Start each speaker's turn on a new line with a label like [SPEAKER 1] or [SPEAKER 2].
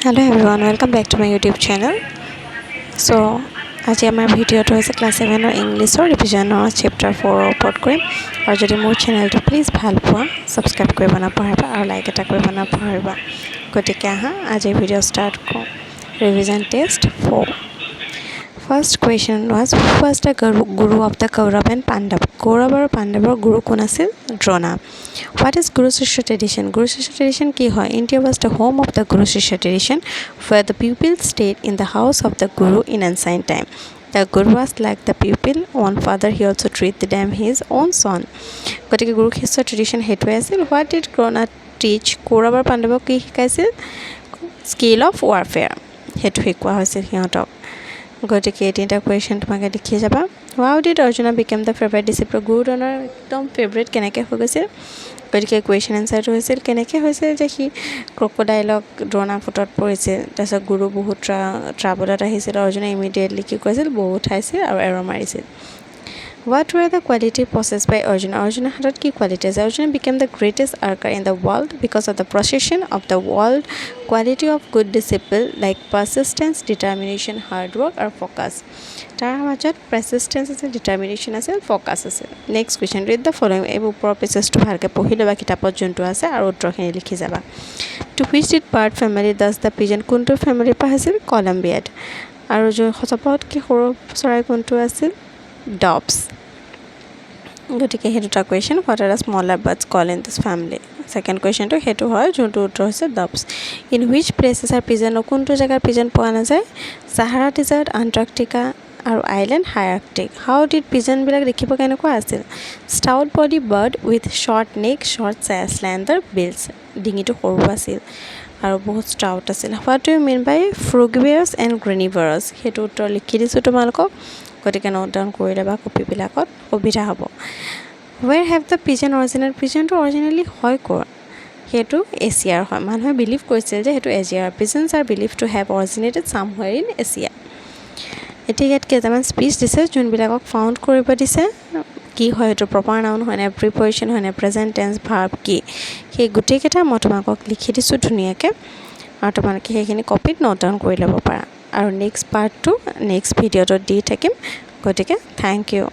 [SPEAKER 1] Hello everyone, welcome back to my YouTube channel. So, আজি আমাৰ ভিডিঅ'টো হৈছে ক্লাছ 7 ৰ ইংলিছৰ ৰিভিজনৰ চেপ্টাৰ 4 ৰ ওপৰত কৰিম আৰু যদি মোৰ চেনেলটো প্লিজ ভাল পোৱা সাবস্ক্ৰাইব কৰিব নাপাহৰিবা আৰু লাইক এটা কৰিব নাপাহৰিবা গতিকে আহা আজিৰ ভিডিঅ' ষ্টাৰ্ট কৰোঁ revision test 4 First question was who was the guru of the Kaurav and Pandav? Kaurav and Pandavar guru kon asil? Drona. What is Guru Shishya tradition? Guru Shishya tradition ki hoy? India was the home of the Guru Shishya tradition where the pupils stayed in the house of the guru in ancient time. The guru was like the pupil, one father, he also treated them his own son. Gotike Guru Shishya tradition hetwe asil. What did Drona teach? Kaurav and Pandavar ki hikaisil? Skill of warfare. Hetu hikwa hoisil hihotok. গতিকে তিনিটা question তোমাকে লিখি যাবা হাউ did Arjuna became the favourite ডিচিপল গুৰুজনাৰ একদম favourite কেনেকৈ হৈ গৈছিল গতিকে কুৱেশ্যন এনচাৰটো হৈছিল কেনেকৈ হৈছিল যে সি ক্ৰক'ডাইলক দ্ৰোণা ফুটত পৰিছিল তাৰপিছত গুৰু বহুত ট্ৰাবলত আহিছিল অৰ্জুনা ইমিডিয়েটলি কি কৰিছিল বহুত উঠাইছিল আৰু এৰ মাৰিছিল What were the quality possessed by Arjuna? Arjuna had key qualities. Arjuna became the greatest archer in the world because of the possession of the world quality of good disciple like persistence, determination, hard work, or focus. Tar majot persistence is determination as focus as Next question. Read the following. Ebu purposes to bhalke pohi loba kitapot jontu ase aru uttor khini likhi jaba. To which did bird family does the pigeon kuntu family pa hasil columbiad. Aru jo khosapot ki horo sorai kuntu asil doves. গতিকে হেতু টা question what are the smaller birds called in this family second question to হেতু হয় যোনটো উত্তৰ হৈছে doves in which places are pigeon কোনটো জাগাৰ pigeon পোৱা নাযায় Sahara desert Antarctica আৰু island hierarctic how did pigeon বিলাক দেখিব কেনেকুৱা আছিল stout body bird with short neck short slender bills ডিঙিটো সৰু আছিল আৰু বহুত stout আছিল what do you mean by frugivorous and granivorous হেতু উত্তৰ লিখি দিছো তোমালোকক গতিকে নোট ডাউন কৰি লবা কপি বিলাকত সুবিধা হ'ব where have the pigeon originated pigeon to originally হয় কৰ হেতু এছিয়াৰ হয় মানুহে বিলিভ কৰিছিল যে হেতু এছিয়াৰ pigeons are believed to have originated somewhere in Asia etiquette কেইটামান স্পিচ দিছে যোনবিলাকক ফাউণ্ড কৰিব দিছে কি হয় হেতু প্ৰপাৰ নাউন হয় না প্ৰিপজিশ্যন হয় না প্ৰেজেন্ট টেন্স ভাৰ্ব কি সেই গোটেইকেইটা মই তোমাকক লিখি দিছো ধুনীয়াকৈ আৰু তোমালোকে সেইখিনি কপিত নোট ডাউন কৰি ল'ব পাৰা আৰু নেক্সট পাৰ্টটো নেক্সট ভিডিঅ'টো দি থাকিম গতিকে থ্যাংক ইউ